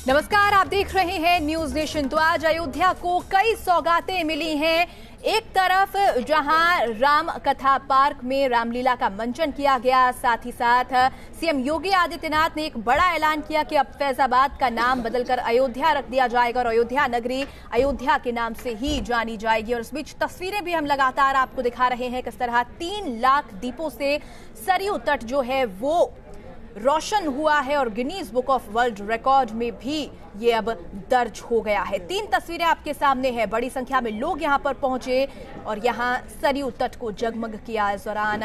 नमस्कार, आप देख रहे हैं न्यूज नेशन। तो आज अयोध्या को कई सौगातें मिली हैं। एक तरफ जहां राम कथा पार्क में रामलीला का मंचन किया गया, साथ ही साथ सीएम योगी आदित्यनाथ ने एक बड़ा ऐलान किया कि अब फैजाबाद का नाम बदलकर अयोध्या रख दिया जाएगा और अयोध्या नगरी अयोध्या के नाम से ही जानी जाएगी। और इस बीच तस्वीरें भी हम लगातार आपको दिखा रहे हैं किस तरह 3 लाख दीपों से सरयू तट जो है वो रोशन हुआ है और Guinness book of world record में भी ये अब दर्ज हो गया है। 3 तस्वीरें आपके सामने हैं। बड़ी संख्या में लोग यहां पर पहुंचे और यहां सरयू तट को जगमग किया। इस दौरान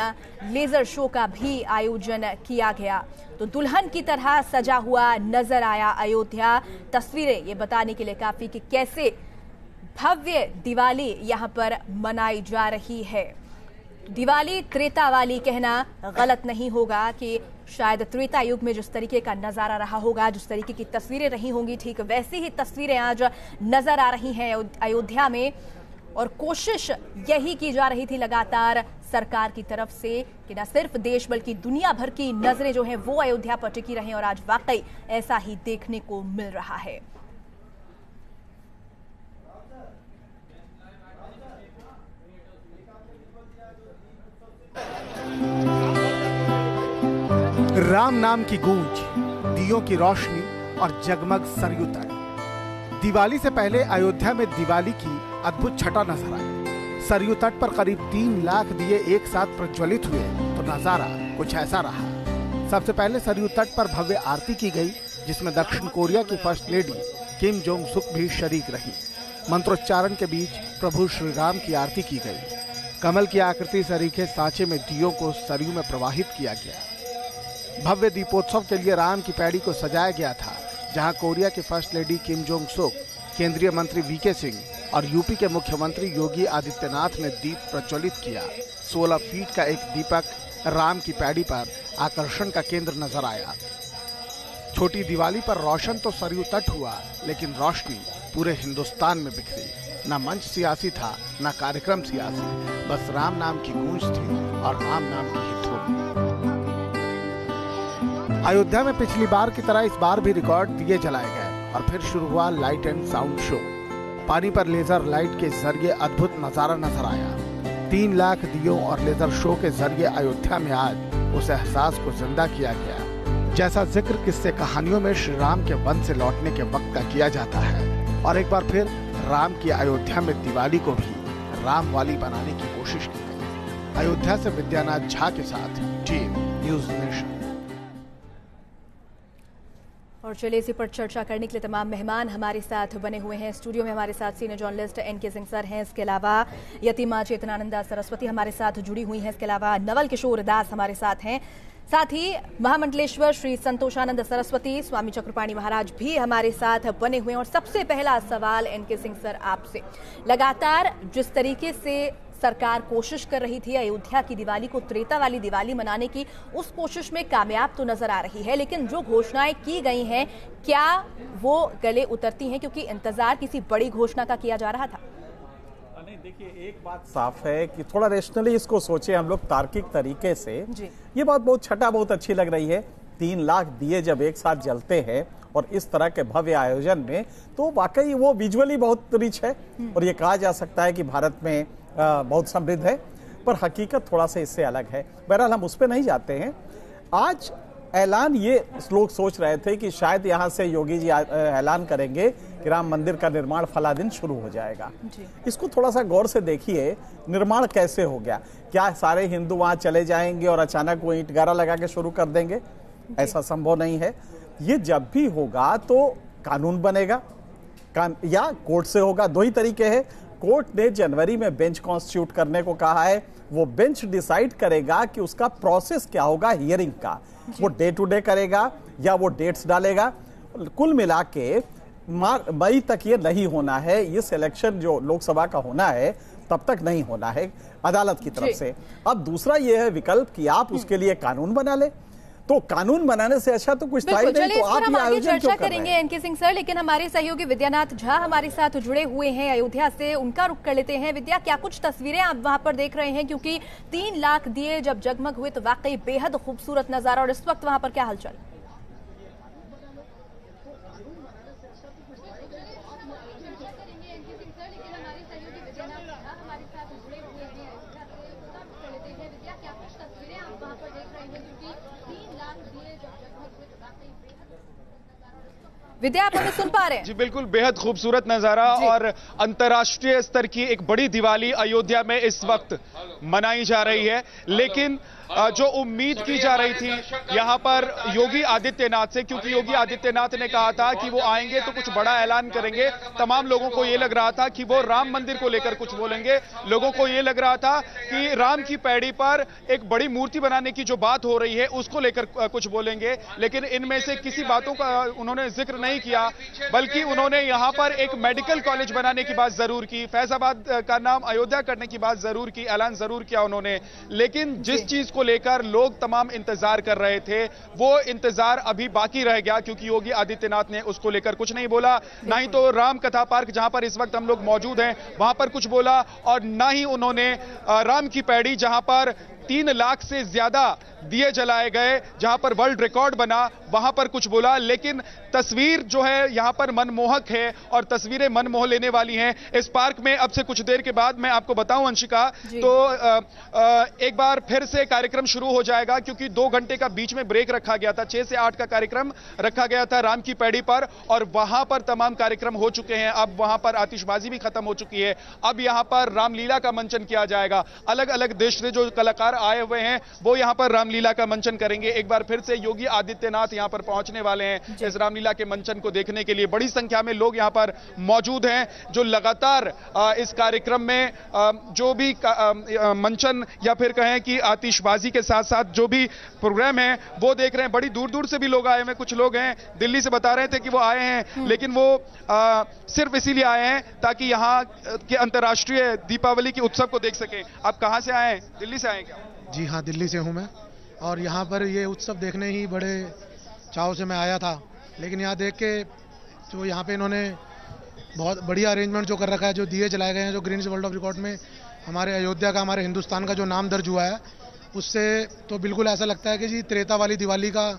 लेजर शो का भी आयोजन किया गया। तो दुल्हन की तरह सजा हुआ नजर आया अयोध्या। तस्वीरें ये बताने के लिए काफी कि कैसे भव्य दिवाली यहां पर मनाई जा रही है। दिवाली त्रेता वाली कहना गलत नहीं होगा कि शायद त्रेता युग में जिस तरीके का नजारा रहा होगा, जिस तरीके की तस्वीरें रही होंगी, ठीक वैसी ही तस्वीरें आज नजर आ रही हैं अयोध्या में। और कोशिश यही की जा रही थी लगातार सरकार की तरफ से कि न सिर्फ देश बल्कि दुनिया भर की नजरें जो हैं वो अयोध्या पर टिकी रहें और आज वाकई ऐसा ही देखने को मिल रहा है। राम नाम की गूंज, दियों की रोशनी और जगमग सरयू तट। दिवाली से पहले अयोध्या में दिवाली की अद्भुत छटा नजर आई। सरयू तट पर करीब 3 लाख दिए एक साथ प्रज्वलित हुए तो नजारा कुछ ऐसा रहा। सबसे पहले सरयू तट पर भव्य आरती की गई, जिसमें दक्षिण कोरिया की फर्स्ट लेडी किम जोंग सुक भी शरीक रही। मंत्रोच्चारण के बीच प्रभु श्री राम की आरती की गई। कमल की आकृति सरीखे सांचे में दियों को सरयू में प्रवाहित किया गया। भव्य दीपोत्सव के लिए राम की पैड़ी को सजाया गया था, जहां कोरिया की फर्स्ट लेडी किम जोंग सुक, केंद्रीय मंत्री वीके सिंह और यूपी के मुख्यमंत्री योगी आदित्यनाथ ने दीप प्रज्वलित किया। 16 फीट का एक दीपक राम की पैड़ी पर आकर्षण का केंद्र नजर आया। छोटी दिवाली पर रोशन तो सरयू तट हुआ, लेकिन रोशनी पूरे हिंदुस्तान में बिखरी। न मंच सियासी था, न कार्यक्रम सियासी, बस राम नाम की गूंज थी और राम नाम की ही धूम। अयोध्या में पिछली बार की तरह इस बार भी रिकॉर्ड दिए जलाए गए और फिर शुरू हुआ लाइट एंड साउंड शो। पानी पर लेजर लाइट के जरिए अद्भुत नजारा नजर आया। 3 लाख दियों और लेजर शो के जरिए अयोध्या में आज उस एहसास को जिंदा किया गया, जैसा जिक्र किस्से कहानियों में श्री राम के वन से लौटने के वक्त का किया जाता है। और एक बार फिर राम की अयोध्या में दिवाली को भी राम वाली बनाने की कोशिश की गई। अयोध्या से विद्यानाथ झा के साथ टीम न्यूज नेशन। और चलिए इसी पर चर्चा करने के लिए तमाम मेहमान हमारे साथ बने हुए हैं। स्टूडियो में हमारे साथ senior journalist NK Singh sir हैं। इसके अलावा यतिमा चेतनानंदा सरस्वती हमारे साथ जुड़ी हुई हैं। इसके अलावा नवल किशोर दास हमारे साथ हैं। साथ ही महामंडलेश्वर श्री संतोषानंद सरस्वती स्वामी चक्रपाणी महाराज भी हमारे साथ बने हुए हैं। और सबसे पहला सवाल एनके सिंह सर आपसे, लगातार जिस तरीके से सरकार कोशिश कर रही थी अयोध्या की दिवाली को त्रेता वाली दिवाली मनाने की, उस कोशिश में कामयाब तो नजर आ रही है, लेकिन जो घोषणाएं की गई हैं क्या वो गले उतरती हैं? क्योंकि इंतजार किसी बड़ी घोषणा का किया जा रहा था। नहीं, देखिए एक बात साफ है कि थोड़ा रेशनली इसको सोचे हम लोग, तार्किक तरीके से ये बात बहुत छठा बहुत अच्छी लग रही है। 3 लाख दिए जब एक साथ जलते हैं और इस तरह के भव्य आयोजन में, तो वाकई वो विजुअली बहुत रिच है और ये कहा जा सकता है कि भारत में बहुत समृद्ध है। पर हकीकत थोड़ा सा इससे अलग है। बहरहाल हम उस पर नहीं जाते हैं। आज ऐलान ये लोग सोच रहे थे कि शायद यहाँ से योगी जी ऐलान करेंगे कि राम मंदिर का निर्माण फला दिन शुरू हो जाएगा। इसको थोड़ा सा गौर से देखिए, निर्माण कैसे हो गया। क्या सारे हिंदू वहां चले जाएंगे और अचानक वो ईंट गारा लगा के शुरू कर देंगे? ऐसा संभव नहीं है। ये जब भी होगा तो कानून बनेगा या कोर्ट से होगा। 2 ही तरीके हैं। कोर्ट ने जनवरी में बेंच कॉन्स्टिट्यूट करने को कहा है। वो बेंच डिसाइड करेगा कि उसका प्रोसेस क्या होगा हियरिंग का। वो डे टू डे करेगा या वो डेट्स डालेगा। कुल मिला के मई तक ये नहीं होना है। ये सिलेक्शन जो लोकसभा का होना है तब तक नहीं होना है अदालत की तरफ से। अब दूसरा ये है विकल्प कि आप उसके लिए कानून बना ले। तो कानून बनाने से अच्छा तो कुछ नहीं। तो आप ये आयोजन चर्चा करेंगे एनके सिंह सर, लेकिन हमारे सहयोगी विद्यानाथ झा हमारे साथ जुड़े हुए हैं अयोध्या से, उनका रुख कर लेते हैं। विद्या, क्या कुछ तस्वीरें आप वहां पर देख रहे हैं? क्योंकि 3 लाख दिए जब जगमग हुए तो वाकई बेहद खूबसूरत नजारा। और इस वक्त वहां पर क्या हालचाल? विद्या, आप हमें सुन पा रहे हैं? जी बिल्कुल, बेहद खूबसूरत नजारा और अंतर्राष्ट्रीय स्तर की एक बड़ी दिवाली अयोध्या में इस वक्त मनाई जा रही है। लेकिन जो उम्मीद की जा रही थी यहां पर योगी आदित्यनाथ से, क्योंकि योगी आदित्यनाथ ने कहा था कि वो आएंगे तो कुछ बड़ा ऐलान करेंगे, तमाम लोगों को यह लग रहा था कि वो राम मंदिर को लेकर कुछ बोलेंगे। लोगों को यह लग रहा था कि राम की पैड़ी पर एक बड़ी मूर्ति बनाने की जो बात हो रही है उसको लेकर कुछ बोलेंगे, लेकिन इनमें से किसी बातों का उन्होंने जिक्र नहीं किया, बल्कि उन्होंने यहां पर एक मेडिकल कॉलेज बनाने की बात जरूर की, फैजाबाद का नाम अयोध्या करने की बात जरूर की, ऐलान जरूर किया उन्होंने। लेकिन जिस चीज को लेकर लोग तमाम इंतजार कर रहे थे वो इंतजार अभी बाकी रह गया, क्योंकि योगी आदित्यनाथ ने उसको लेकर कुछ नहीं बोला। ना ही तो राम कथा पार्क जहां पर इस वक्त हम लोग मौजूद हैं वहां पर कुछ बोला, और ना ही उन्होंने राम की पैड़ी जहां पर 3 लाख से ज्यादा दिए जलाए गए, जहां पर वर्ल्ड रिकॉर्ड बना, वहां पर कुछ बोला। लेकिन तस्वीर जो है यहां पर मनमोहक है और तस्वीरें मन मोह लेने वाली हैं। इस पार्क में अब से कुछ देर के बाद मैं आपको बताऊं अंशिका, तो एक बार फिर से कार्यक्रम शुरू हो जाएगा, क्योंकि 2 घंटे का बीच में ब्रेक रखा गया था। 6 से 8 का कार्यक्रम रखा गया था राम की पैड़ी पर, और वहां पर तमाम कार्यक्रम हो चुके हैं। अब वहां पर आतिशबाजी भी खत्म हो चुकी है। अब यहां पर रामलीला का मंचन किया जाएगा। अलग अलग देश से जो कलाकार आए हुए हैं वो यहां पर रामलीला का मंचन करेंगे। एक बार फिर से योगी आदित्यनाथ यहां पर पहुंचने वाले हैं इस रामलीला के मंचन को देखने के लिए। बड़ी संख्या में लोग यहां पर मौजूद हैं, जो लगातार इस कार्यक्रम में जो भी मंचन या फिर कहें कि आतिशबाजी के साथ साथ जो भी प्रोग्राम है वो देख रहे हैं। बड़ी दूर दूर से भी लोग आए हैं। कुछ लोग हैं दिल्ली से बता रहे थे कि वो आए हैं, लेकिन वो सिर्फ इसीलिए आए हैं ताकि यहाँ के अंतर्राष्ट्रीय दीपावली के उत्सव को देख सकें। आप कहां से आए हैं? दिल्ली से आए हैं क्या? जी हाँ, दिल्ली से हूँ मैं, और यहाँ पर ये उत्सव देखने ही बड़े चाव से मैं आया था। लेकिन यहाँ देख के जो यहाँ पे इन्होंने बहुत बढ़िया अरेंजमेंट जो कर रखा है, जो दिए जलाए गए हैं, जो गिनीज वर्ल्ड ऑफ रिकॉर्ड में हमारे अयोध्या का, हमारे हिंदुस्तान का जो नाम दर्ज हुआ है, उससे तो बिल्कुल ऐसा लगता है कि जी त्रेता वाली दिवाली का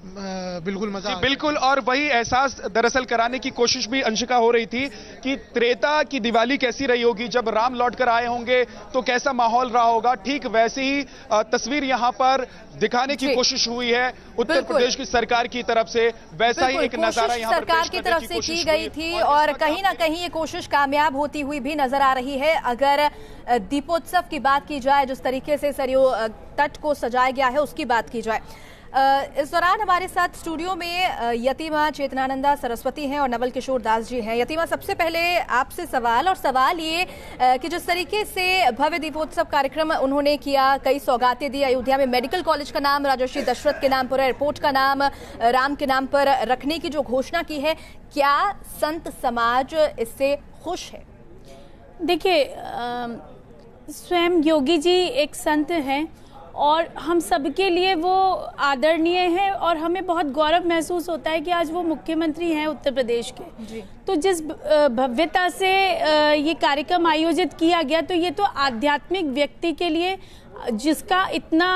बिल्कुल मजा। बिल्कुल, और वही एहसास दरअसल कराने की कोशिश भी अंशिका हो रही थी कि त्रेता की दिवाली कैसी रही होगी, जब राम लौट कर आए होंगे तो कैसा माहौल रहा होगा। ठीक वैसे ही तस्वीर यहां पर दिखाने की कोशिश हुई है उत्तर प्रदेश की सरकार की तरफ से। वैसा ही एक नजारा यहां पर सरकार की तरफ से की गई थी, और कहीं ना कहीं ये कोशिश कामयाब होती हुई भी नजर आ रही है। अगर दीपोत्सव की बात की जाए, जिस तरीके से सरयू तट को सजाया गया है उसकी बात की जाए, इस दौरान हमारे साथ स्टूडियो में यतिमा चेतनानंदा सरस्वती हैं और नवल किशोर दास जी हैं। यतिमा, सबसे पहले आपसे सवाल ये कि जिस तरीके से भव्य दीपोत्सव कार्यक्रम उन्होंने किया, कई सौगातें दी, अयोध्या में मेडिकल कॉलेज का नाम राजर्षि दशरथ के नाम पर, एयरपोर्ट का नाम राम के नाम पर रखने की जो घोषणा की है, क्या संत समाज इससे खुश है? देखिए, स्वयं योगी जी एक संत हैं और हम सबके लिए वो आदरणीय है, और हमें बहुत गौरव महसूस होता है कि आज वो मुख्यमंत्री हैं उत्तर प्रदेश के। तो जिस भव्यता से ये कार्यक्रम आयोजित किया गया, तो ये तो आध्यात्मिक व्यक्ति के लिए, जिसका इतना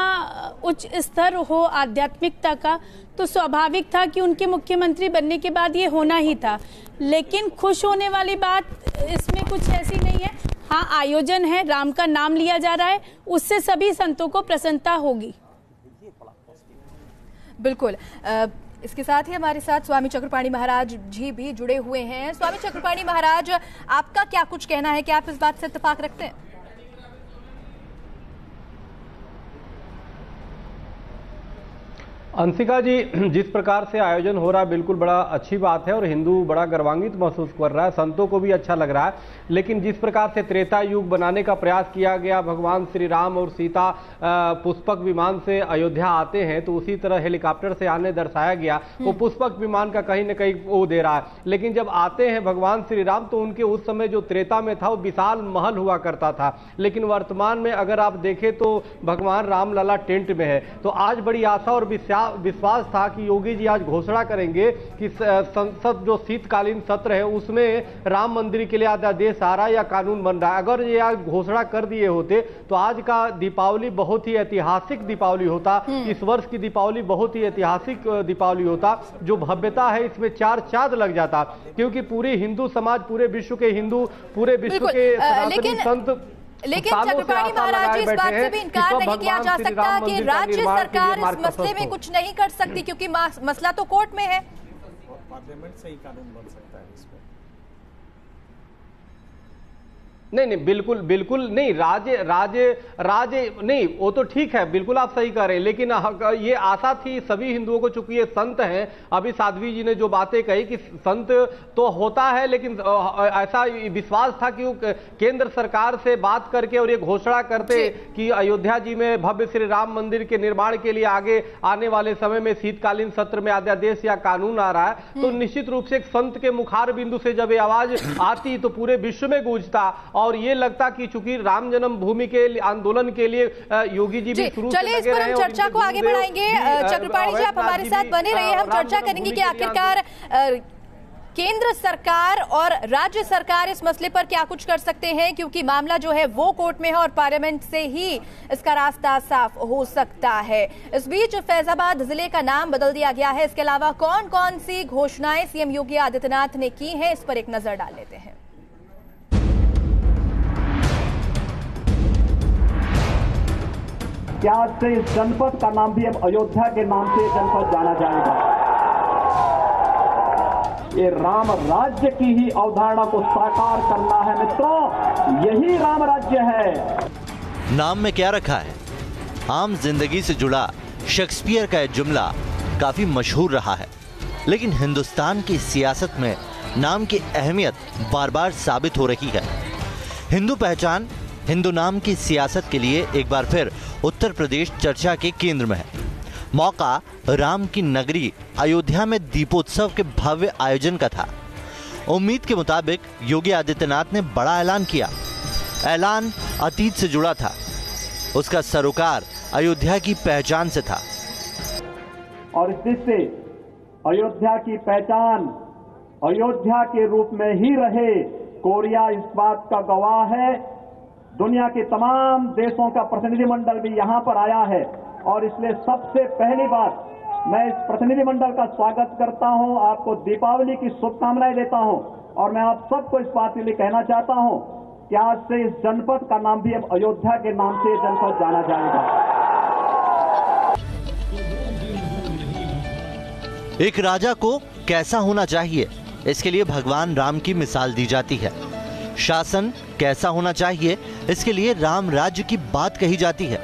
उच्च स्तर हो आध्यात्मिकता का, तो स्वाभाविक था कि उनके मुख्यमंत्री बनने के बाद ये होना ही था। लेकिन खुश होने वाली बात इसमें कुछ ऐसी नहीं है। हाँ, आयोजन है, राम का नाम लिया जा रहा है, उससे सभी संतों को प्रसन्नता होगी। बिल्कुल। इसके साथ ही हमारे साथ स्वामी चक्रपाणी महाराज जी भी जुड़े हुए हैं। स्वामी चक्रपाणी महाराज, आपका क्या कुछ कहना है? क्या आप इस बात से इत्तेफाक रखते हैं? अंशिका जी, जिस प्रकार से आयोजन हो रहा है बिल्कुल बड़ा अच्छी बात है और हिंदू बड़ा गर्वान्वित महसूस कर रहा है, संतों को भी अच्छा लग रहा है। लेकिन जिस प्रकार से त्रेता युग बनाने का प्रयास किया गया, भगवान श्री राम और सीता पुष्पक विमान से अयोध्या आते हैं, तो उसी तरह हेलीकॉप्टर से आने दर्शाया गया, वो पुष्पक विमान का कहीं न कहीं वो दे रहा है। लेकिन जब आते हैं भगवान श्री राम, तो उनके उस समय जो त्रेता में था वो विशाल महल हुआ करता था। लेकिन वर्तमान में अगर आप देखें तो भगवान रामलला टेंट में है। तो आज बड़ी आशा और विश्वास था कि योगी जी आज घोषणा करेंगे कि संसद जो शीतकालीन सत्र है उसमें राम मंदिर के लिए अध्यादेश आ रहा है या कानून बन रहा है। अगर ये आज घोषणा कर दिए होते तो आज का दीपावली बहुत ही ऐतिहासिक दीपावली होता। इस वर्ष की दीपावली बहुत ही ऐतिहासिक दीपावली होता। जो भव्यता है इसमें 4 चांद लग जाता, क्योंकि पूरे हिंदू समाज, पूरे विश्व के हिंदू, पूरे विश्व के सनातनी संत लेकिन चक्रपाणी महाराज जी, इस बात से भी इनकार नहीं किया जा सकता कि राज्य सरकार इस मसले में कुछ नहीं कर सकती, क्योंकि मसला तो कोर्ट में है। पार्लियामेंट से ही कानून बन सकता है इसमें। नहीं, बिल्कुल नहीं। राज्य नहीं, वो तो ठीक है, बिल्कुल आप सही कह रहे हैं, लेकिन ये आशा थी सभी हिंदुओं को, चूंकि ये संत हैं। अभी साध्वी जी ने जो बातें कही कि संत तो होता है, लेकिन ऐसा विश्वास था कि वो केंद्र सरकार से बात करके और ये घोषणा करते कि अयोध्या जी में भव्य श्री राम मंदिर के निर्माण के लिए आगे आने वाले समय में शीतकालीन सत्र में अध्यादेश या कानून आ रहा है, तो निश्चित रूप से एक संत के मुखार बिंदु से जब ये आवाज आती तो पूरे विश्व में गूंजता और ये लगता कि चूंकि राम जन्मभूमि के आंदोलन के लिए योगी जी भी शुरू चलिए इस पर हम चर्चा को आगे बढ़ाएंगे। चक्रपाणी जी, आप हमारे साथ बने रहिए, हम चर्चा करेंगे कि आखिरकार केंद्र सरकार और राज्य सरकार इस मसले पर क्या कुछ कर सकते हैं, क्योंकि मामला जो है वो कोर्ट में है और पार्लियामेंट से ही इसका रास्ता साफ हो सकता है। इस बीच फैजाबाद जिले का नाम बदल दिया गया है। इसके अलावा कौन कौन सी घोषणाएं सीएम योगी आदित्यनाथ ने की हैं, इस पर एक नजर डाल लेते हैं। क्या आज से इस जनपद का नाम भी अब अयोध्या के नाम से जनपद जाना जाएगा। ये राम राज्य की ही अवधारणा को साकार करना है मित्रों, यही राम राज्य है। नाम में क्या रखा है? आम जिंदगी से जुड़ा शेक्सपियर का यह जुमला काफी मशहूर रहा है, लेकिन हिंदुस्तान की सियासत में नाम की अहमियत बार बार साबित हो रही है। हिंदू पहचान, हिंदू नाम की सियासत के लिए एक बार फिर उत्तर प्रदेश चर्चा के केंद्र में है। मौका राम की नगरी अयोध्या में दीपोत्सव के भव्य आयोजन का था। उम्मीद के मुताबिक योगी आदित्यनाथ ने बड़ा ऐलान किया। ऐलान अतीत से जुड़ा था, उसका सरोकार अयोध्या की पहचान से था। और इससे अयोध्या की पहचान अयोध्या के रूप में ही रहे, कोरिया इस बात का गवाह है। दुनिया के तमाम देशों का प्रतिनिधिमंडल भी यहां पर आया है और इसलिए सबसे पहली बात मैं इस प्रतिनिधिमंडल का स्वागत करता हूं, आपको दीपावली की शुभकामनाएं देता हूं और मैं आप सबको इस बात के लिए कहना चाहता हूं कि आज से इस जनपद का नाम भी अब अयोध्या के नाम से जनपद जाना जाएगा। एक राजा को कैसा होना चाहिए, इसके लिए भगवान राम की मिसाल दी जाती है। शासन कैसा होना चाहिए, इसके लिए राम राज्य की बात कही जाती है।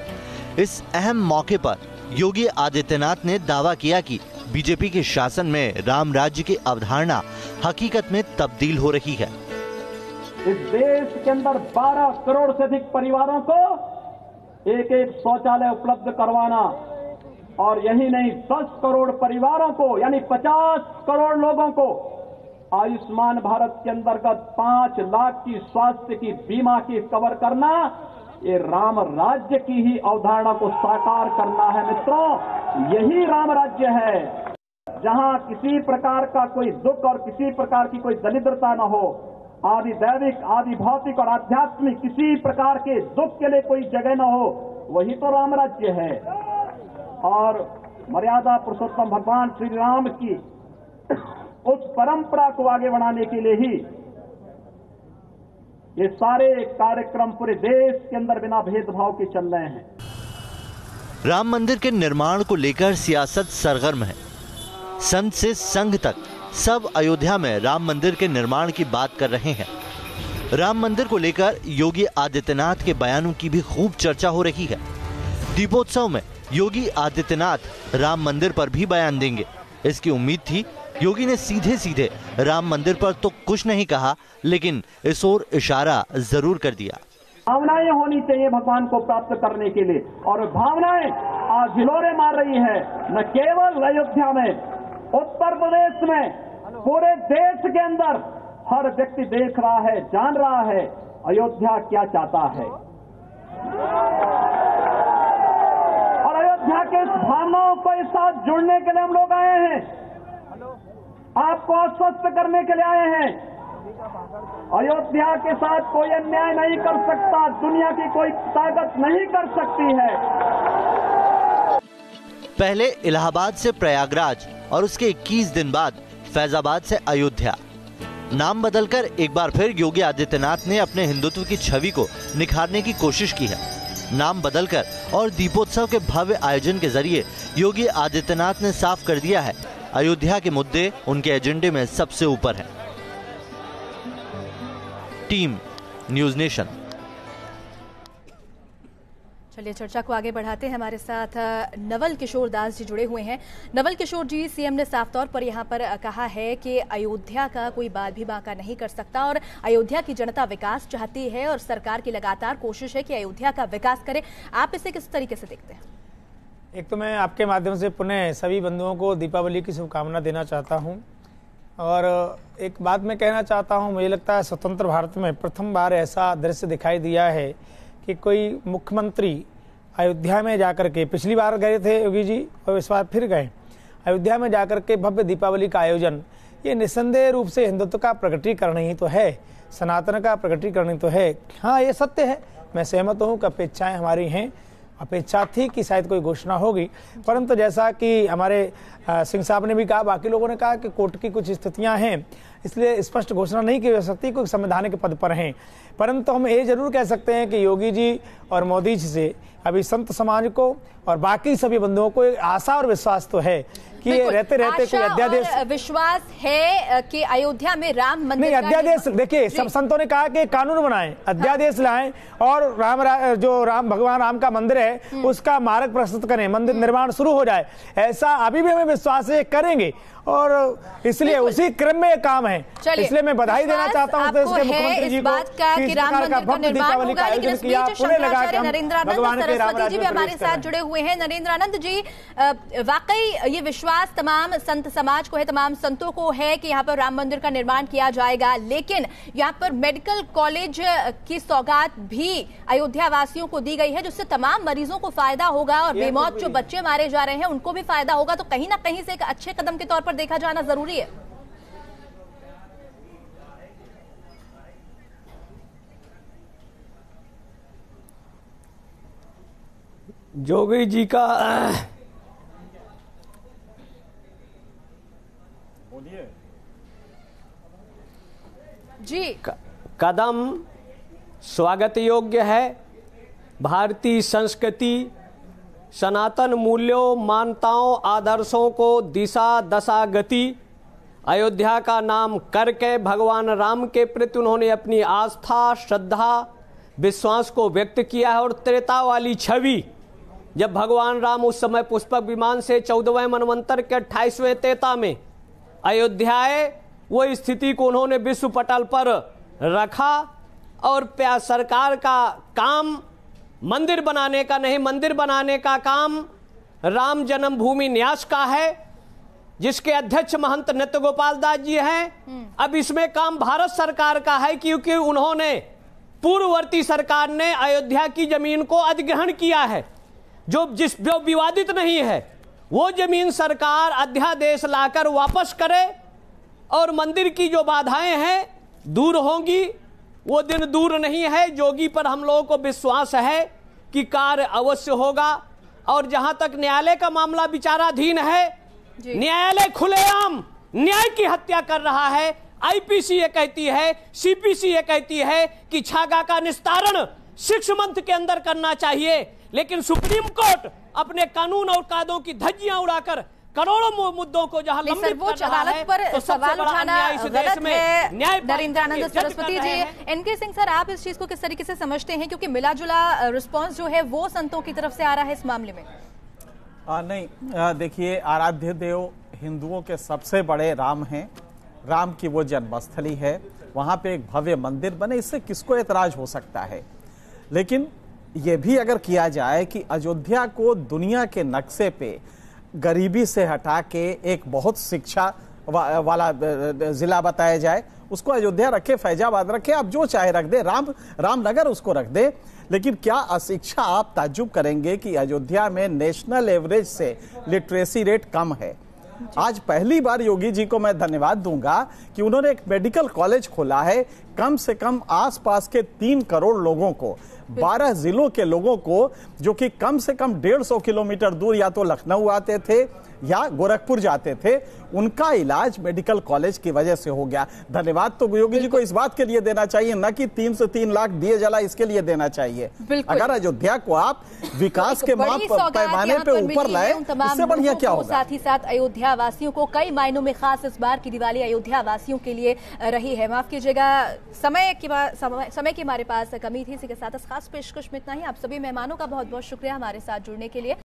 इस अहम मौके पर योगी आदित्यनाथ ने दावा किया कि बीजेपी के शासन में राम राज्य की अवधारणा हकीकत में तब्दील हो रही है। इस देश के अंदर 12 करोड़ से अधिक परिवारों को एक एक शौचालय उपलब्ध करवाना और यही नहीं 10 करोड़ परिवारों को यानी 50 करोड़ लोगों को आयुष्मान भारत के अंतर्गत 5 लाख की स्वास्थ्य की बीमा की कवर करना, ये राम राज्य की ही अवधारणा को साकार करना है मित्रों, यही राम राज्य है। जहां किसी प्रकार का कोई दुख और किसी प्रकार की कोई दरिद्रता न हो, आदि दैविक, आदि भौतिक और आध्यात्मिक किसी प्रकार के दुख के लिए कोई जगह न हो, वही तो राम राज्य है। और मर्यादा पुरुषोत्तम भगवान श्री राम की उस परंपरा को आगे बढ़ाने के लिए ही ये सारे कार्यक्रम पूरे देश के अंदर बिना भेदभाव के चल रहे हैं। राम मंदिर के निर्माण को लेकर सियासत सरगर्म है। संत से संघ तक सब अयोध्या में राम मंदिर के निर्माण की बात कर रहे हैं। राम मंदिर को लेकर योगी आदित्यनाथ के बयानों की भी खूब चर्चा हो रही है। दीपोत्सव में योगी आदित्यनाथ राम मंदिर पर भी बयान देंगे, इसकी उम्मीद थी। योगी ने सीधे सीधे राम मंदिर पर तो कुछ नहीं कहा, लेकिन इस ओर इशारा जरूर कर दिया। भावनाएं होनी चाहिए भगवान को प्राप्त करने के लिए, और भावनाएं आज हिलोरे मार रही है, न केवल अयोध्या में, उत्तर प्रदेश में, पूरे देश के अंदर हर व्यक्ति देख रहा है, जान रहा है अयोध्या क्या चाहता है। और अयोध्या के इस भावनाओं को इस साथ जुड़ने के लिए हम लोग आए हैं, आपको आश्वस्त करने के लिए आए हैं। अयोध्या के साथ कोई अन्याय नहीं कर सकता, दुनिया की कोई ताकत नहीं कर सकती है। पहले इलाहाबाद से प्रयागराज और उसके 21 दिन बाद फैजाबाद से अयोध्या। नाम बदलकर एक बार फिर योगी आदित्यनाथ ने अपने हिंदुत्व की छवि को निखारने की कोशिश की है। नाम बदलकर और दीपोत्सव के भव्य आयोजन के जरिए योगी आदित्यनाथ ने साफ कर दिया है, अयोध्या के मुद्दे उनके एजेंडे में सबसे ऊपर है। Team news nation. चलिए चर्चा को आगे बढ़ाते हैं। हमारे साथ नवल किशोर दास जी जुड़े हुए हैं। नवल किशोर जी, सीएम ने साफ तौर पर यहाँ पर कहा है कि अयोध्या का कोई बात भी बांका नहीं कर सकता और अयोध्या की जनता विकास चाहती है और सरकार की लगातार कोशिश है कि अयोध्या का विकास करे। आप इसे किस तरीके से देखते हैं? एक तो मैं आपके माध्यम से पुनः सभी बंधुओं को दीपावली की शुभकामना देना चाहता हूँ और एक बात मैं कहना चाहता हूँ, मुझे लगता है स्वतंत्र भारत में प्रथम बार ऐसा दृश्य दिखाई दिया है कि कोई मुख्यमंत्री अयोध्या में जाकर के, पिछली बार गए थे योगी जी और इस बार फिर गए, अयोध्या में जाकर के भव्य दीपावली का आयोजन, ये निस्संदेह रूप से हिंदुत्व का प्रकटीकरण ही तो है, सनातन का प्रकटीकरण ही तो है। हाँ, ये सत्य है, मैं सहमत हूँ कि अपेक्षाएं हमारी हैं, अपेक्षा थी कि शायद कोई घोषणा होगी, परंतु जैसा कि हमारे सिंह साहब ने भी कहा, बाकी लोगों ने कहा कि कोर्ट की कुछ स्थितियां हैं, इसलिए स्पष्ट घोषणा नहीं की जा सकती, कोई संवैधानिक पद पर हैं। परंतु हम ये जरूर कह सकते हैं कि योगी जी और मोदी जी से अभी संत समाज को और बाकी सभी बंधुओं को एक आशा और विश्वास तो है कि ये रहते रहते कोई अध्यादेश, विश्वास है कि अयोध्या में राम मंदिर, नहीं अध्यादेश, देखिए सब संतों ने कहा कि कानून बनाएं, अध्यादेश लाएं और राम भगवान राम का मंदिर है उसका मार्ग प्रस्तुत करें, मंदिर निर्माण शुरू हो जाए, ऐसा अभी भी हमें विश्वास है करेंगे और इसलिए उसी क्रम में काम है। इसलिए मैं बधाई देना चाहता हूँ देश के मुख्यमंत्री जी को कि राम मंदिर का निर्माण होगा। लेकिन इस बीच शंकराचार्य नरेंद्रानंद सरस्वती जी भी हमारे साथ जुड़े हुए हैं। नरेंद्रानंद जी, वाकई ये विश्वास तमाम संत समाज को है, तमाम संतों को है कि यहाँ पर राम मंदिर का निर्माण किया जाएगा, लेकिन यहाँ पर मेडिकल कॉलेज की सौगात भी अयोध्या वासियों को दी गई है जिससे तमाम मरीजों को फायदा होगा और बेमौत जो बच्चे मारे जा रहे हैं उनको भी फायदा होगा, तो कहीं ना कहीं से एक अच्छे कदम के तौर पर देखा जाना जरूरी है। योगी जी का जी कदम स्वागत योग्य है। भारतीय संस्कृति, सनातन मूल्यों, मान्यताओं, आदर्शों को दिशा दशा गति अयोध्या का नाम करके भगवान राम के प्रति उन्होंने अपनी आस्था, श्रद्धा, विश्वास को व्यक्त किया है और त्रेता वाली छवि, जब भगवान राम उस समय पुष्पक विमान से 14वें मनवंतर के 28वें त्रेता में अयोध्या आए, वो स्थिति को उन्होंने विश्व पटल पर रखा और सरकार का काम मंदिर बनाने का नहीं, मंदिर बनाने का काम राम जन्मभूमि न्यास का है जिसके अध्यक्ष महंत नित्य गोपाल दास जी हैं। अब इसमें काम भारत सरकार का है क्योंकि उन्होंने पूर्ववर्ती सरकार ने अयोध्या की जमीन को अधिग्रहण किया है जो विवादित नहीं है, वो जमीन सरकार अध्यादेश लाकर वापस करे और मंदिर की जो बाधाएं हैं दूर होंगी। वो दिन दूर नहीं है, योगी पर हम लोगों को विश्वास है कि कार्य अवश्य होगा। और जहां तक न्यायालय का मामला विचाराधीन है, न्यायालय खुलेआम न्याय की हत्या कर रहा है। आईपीसी ये कहती है, सीपीसी ये कहती है कि छागा का निस्तारण 6 मंथ के अंदर करना चाहिए, लेकिन सुप्रीम कोर्ट अपने कानून और कायदों की धज्जियां उड़ाकर करोड़ों मुद्दों को जहां सर्वोच्च अदालत पर तो सवाल उठाना गलत है। नरेंद्रानंद सरस्वती जी, एनके सिंह सर, आप इस चीज को किस तरीके से समझते हैं, क्योंकि मिला जुला रिस्पांस जो है वो संतों की तरफ से आ रहा है इस मामले में? नहीं, देखिए, आराध्य देव हिंदुओं के सबसे बड़े राम हैं, राम की वो जन्मस्थली है, वहां पे एक भव्य मंदिर बने, इससे किसको एतराज हो सकता है। लेकिन ये भी अगर किया जाए कि अयोध्या को दुनिया के नक्शे पे गरीबी से हटा के एक बहुत शिक्षा वाला जिला बताया जाए, उसको अयोध्या रखे, फैजाबाद रखे, आप जो चाहे रख दे, रामनगर उसको रख दे, लेकिन क्या अशिक्षा, आप ताज्जुब करेंगे कि अयोध्या में नेशनल एवरेज से लिटरेसी रेट कम है। आज पहली बार योगी जी को मैं धन्यवाद दूंगा कि उन्होंने एक मेडिकल कॉलेज खोला है, कम से कम आसपास के 3 करोड़ लोगों को, 12 जिलों के लोगों को, जो कि कम से कम 150 किलोमीटर दूर या तो लखनऊ आते थे या गोरखपुर जाते थे, उनका इलाज मेडिकल कॉलेज की वजह से हो गया। धन्यवाद तो योगी जी को इस बात के लिए देना चाहिए, न कि 3 से 3 लाख दिए जला इसके लिए देना चाहिए। अगर अयोध्या को आप विकास के पैमाने पे ऊपर लाए, इससे बढ़िया क्या होगा। साथ ही साथ अयोध्या वासियों को कई मायनों में खास इस बार की दिवाली अयोध्या वासियों के लिए रही है। माफ कीजिएगा, समय की हमारे पास कमी थी। इसी के साथ इस खास पेशकश में इतना ही। आप सभी मेहमानों का बहुत बहुत शुक्रिया हमारे साथ जुड़ने के लिए।